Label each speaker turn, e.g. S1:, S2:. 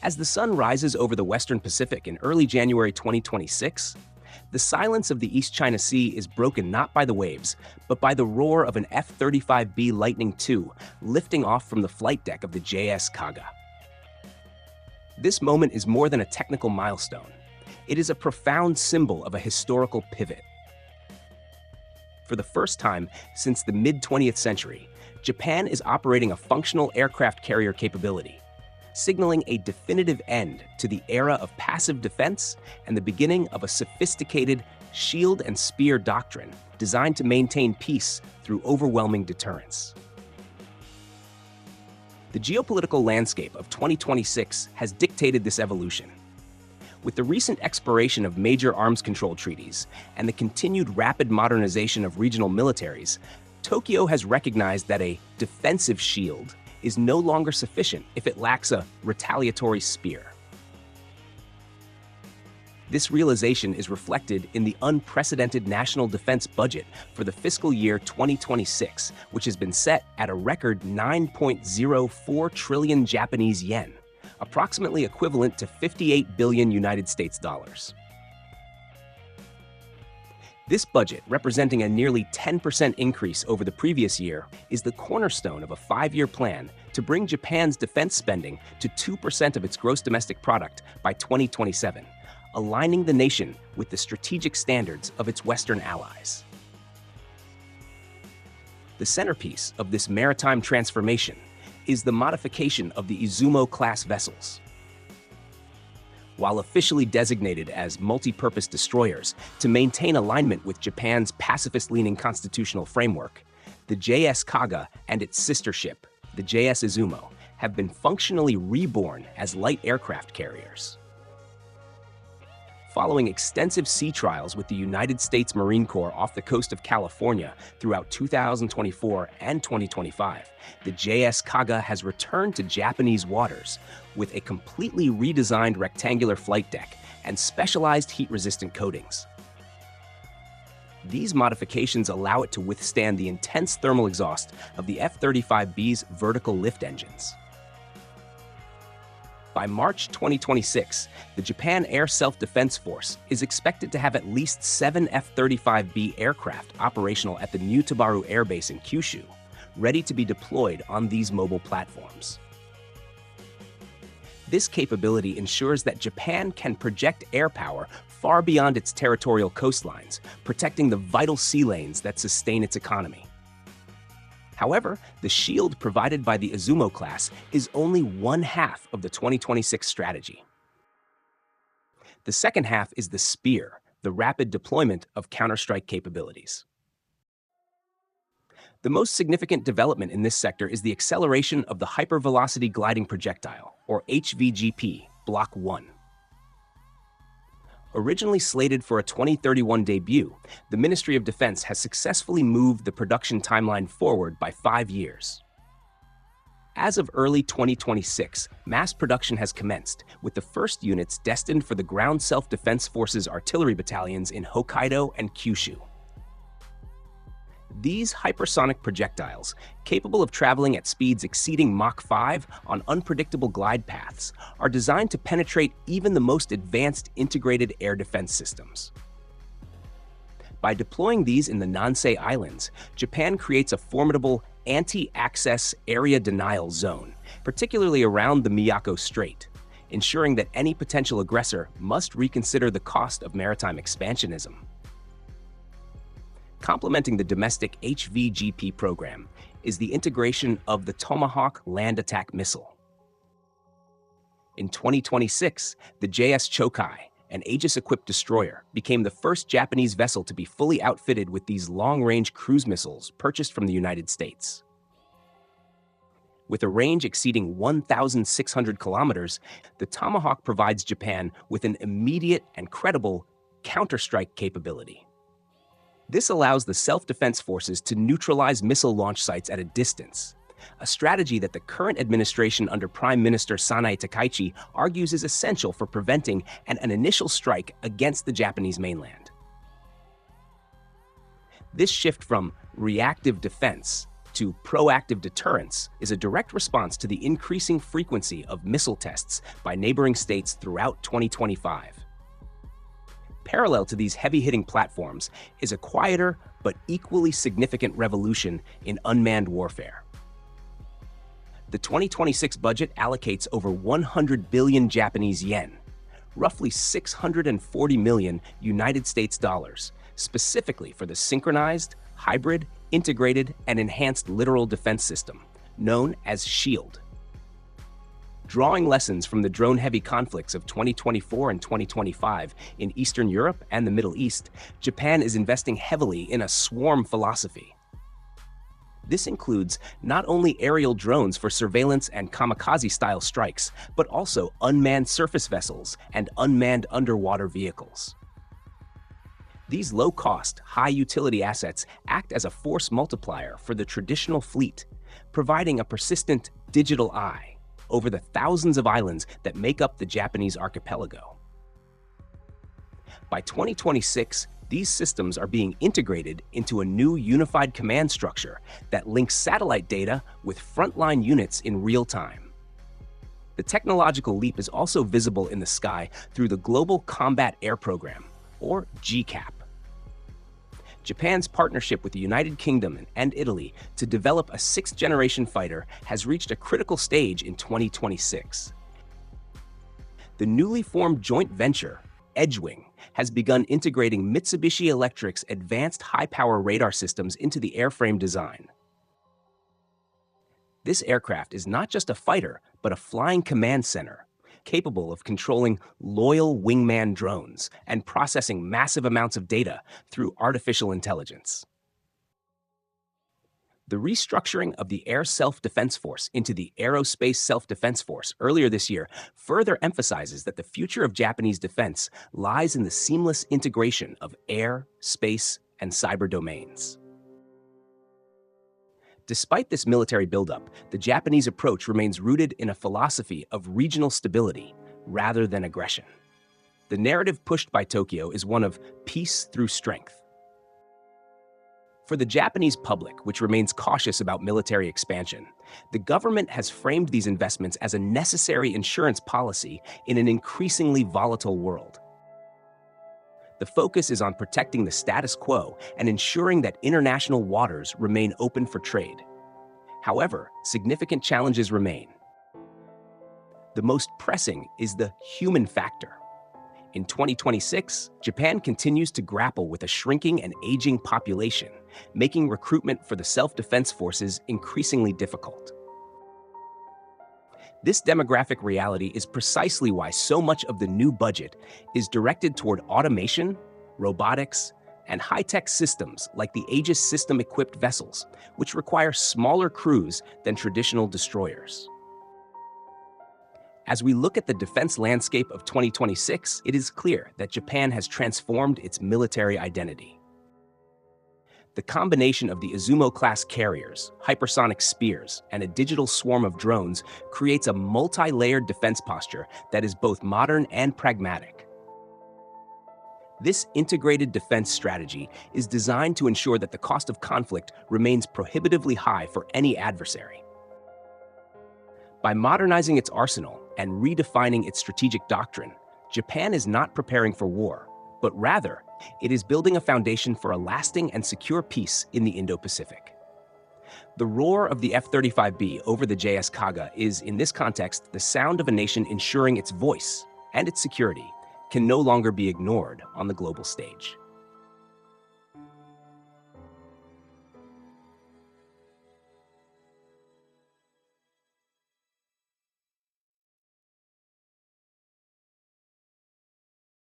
S1: As the sun rises over the Western Pacific in early January 2026, the silence of the East China Sea is broken not by the waves, but by the roar of an F-35B Lightning II lifting off from the flight deck of the JS Kaga. This moment is more than a technical milestone. It is a profound symbol of a historical pivot. For the first time since the mid-20th century, Japan is operating a functional aircraft carrier capability, signaling a definitive end to the era of passive defense and the beginning of a sophisticated shield and spear doctrine designed to maintain peace through overwhelming deterrence. The geopolitical landscape of 2026 has dictated this evolution. With the recent expiration of major arms control treaties and the continued rapid modernization of regional militaries, Tokyo has recognized that a defensive shield is no longer sufficient if it lacks a retaliatory spear. This realization is reflected in the unprecedented national defense budget for the fiscal year 2026, which has been set at a record 9.04 trillion Japanese yen, approximately equivalent to 58 billion United States dollars. This budget, representing a nearly 10% increase over the previous year, is the cornerstone of a 5-year plan to bring Japan's defense spending to 2% of its gross domestic product by 2027, aligning the nation with the strategic standards of its Western allies. The centerpiece of this maritime transformation is the modification of the Izumo-class vessels. While officially designated as multi-purpose destroyers to maintain alignment with Japan's pacifist-leaning constitutional framework, the JS Kaga and its sister ship, the JS Izumo, have been functionally reborn as light aircraft carriers. Following extensive sea trials with the United States Marine Corps off the coast of California throughout 2024 and 2025, the JS Kaga has returned to Japanese waters with a completely redesigned rectangular flight deck and specialized heat-resistant coatings. These modifications allow it to withstand the intense thermal exhaust of the F-35B's vertical lift engines. By March 2026, the Japan Air Self-Defense Force is expected to have at least 7 F-35B aircraft operational at the New Tabaru Air Base in Kyushu, ready to be deployed on these mobile platforms. This capability ensures that Japan can project air power far beyond its territorial coastlines, protecting the vital sea lanes that sustain its economy. However, the shield provided by the Izumo-class is only one half of the 2026 strategy. The second half is the spear, the rapid deployment of counterstrike capabilities. The most significant development in this sector is the acceleration of the hypervelocity gliding projectile, or HVGP Block One. Originally slated for a 2031 debut, the Ministry of Defense has successfully moved the production timeline forward by 5 years. As of early 2026, mass production has commenced, with the first units destined for the Ground Self-Defense Forces artillery battalions in Hokkaido and Kyushu. These hypersonic projectiles, capable of traveling at speeds exceeding Mach 5 on unpredictable glide paths, are designed to penetrate even the most advanced integrated air defense systems. By deploying these in the Nansei Islands, Japan creates a formidable anti-access area denial zone, particularly around the Miyako Strait, ensuring that any potential aggressor must reconsider the cost of maritime expansionism. Complementing the domestic HVGP program is the integration of the Tomahawk land attack missile. In 2026, the JS Chokai, an Aegis-equipped destroyer, became the first Japanese vessel to be fully outfitted with these long-range cruise missiles purchased from the United States. With a range exceeding 1,600 kilometers, the Tomahawk provides Japan with an immediate and credible counterstrike capability. This allows the self-defense forces to neutralize missile launch sites at a distance, a strategy that the current administration under Prime Minister Sanae Takaichi argues is essential for preventing an initial strike against the Japanese mainland. This shift from reactive defense to proactive deterrence is a direct response to the increasing frequency of missile tests by neighboring states throughout 2025. Parallel to these heavy-hitting platforms is a quieter but equally significant revolution in unmanned warfare. The 2026 budget allocates over 100 billion Japanese yen, roughly 640 million United States dollars, specifically for the synchronized, hybrid, integrated, and enhanced littoral defense system, known as SHIELD. Drawing lessons from the drone-heavy conflicts of 2024 and 2025 in Eastern Europe and the Middle East, Japan is investing heavily in a swarm philosophy. This includes not only aerial drones for surveillance and kamikaze-style strikes, but also unmanned surface vessels and unmanned underwater vehicles. These low-cost, high-utility assets act as a force multiplier for the traditional fleet, providing a persistent digital eye over the thousands of islands that make up the Japanese archipelago. By 2026, these systems are being integrated into a new unified command structure that links satellite data with frontline units in real time. The technological leap is also visible in the sky through the Global Combat Air Program, or GCAP. Japan's partnership with the United Kingdom and Italy to develop a sixth-generation fighter has reached a critical stage in 2026. The newly formed joint venture, Edgewing, has begun integrating Mitsubishi Electric's advanced high-power radar systems into the airframe design. This aircraft is not just a fighter, but a flying command center, capable of controlling loyal wingman drones and processing massive amounts of data through artificial intelligence. The restructuring of the Air Self-Defense Force into the Aerospace Self-Defense Force earlier this year further emphasizes that the future of Japanese defense lies in the seamless integration of air, space, and cyber domains. Despite this military buildup, the Japanese approach remains rooted in a philosophy of regional stability rather than aggression. The narrative pushed by Tokyo is one of peace through strength. For the Japanese public, which remains cautious about military expansion, the government has framed these investments as a necessary insurance policy in an increasingly volatile world. The focus is on protecting the status quo and ensuring that international waters remain open for trade. However, significant challenges remain. The most pressing is the human factor. In 2026, Japan continues to grapple with a shrinking and aging population, making recruitment for the self-defense forces increasingly difficult. This demographic reality is precisely why so much of the new budget is directed toward automation, robotics, and high-tech systems like the Aegis system-equipped vessels, which require smaller crews than traditional destroyers. As we look at the defense landscape of 2026, it is clear that Japan has transformed its military identity. The combination of the Izumo-class carriers, hypersonic spears, and a digital swarm of drones creates a multi-layered defense posture that is both modern and pragmatic. This integrated defense strategy is designed to ensure that the cost of conflict remains prohibitively high for any adversary. By modernizing its arsenal and redefining its strategic doctrine, Japan is not preparing for war, but rather, it is building a foundation for a lasting and secure peace in the Indo-Pacific. The roar of the F-35B over the JS Kaga is, in this context, the sound of a nation ensuring its voice and its security can no longer be ignored on the global stage.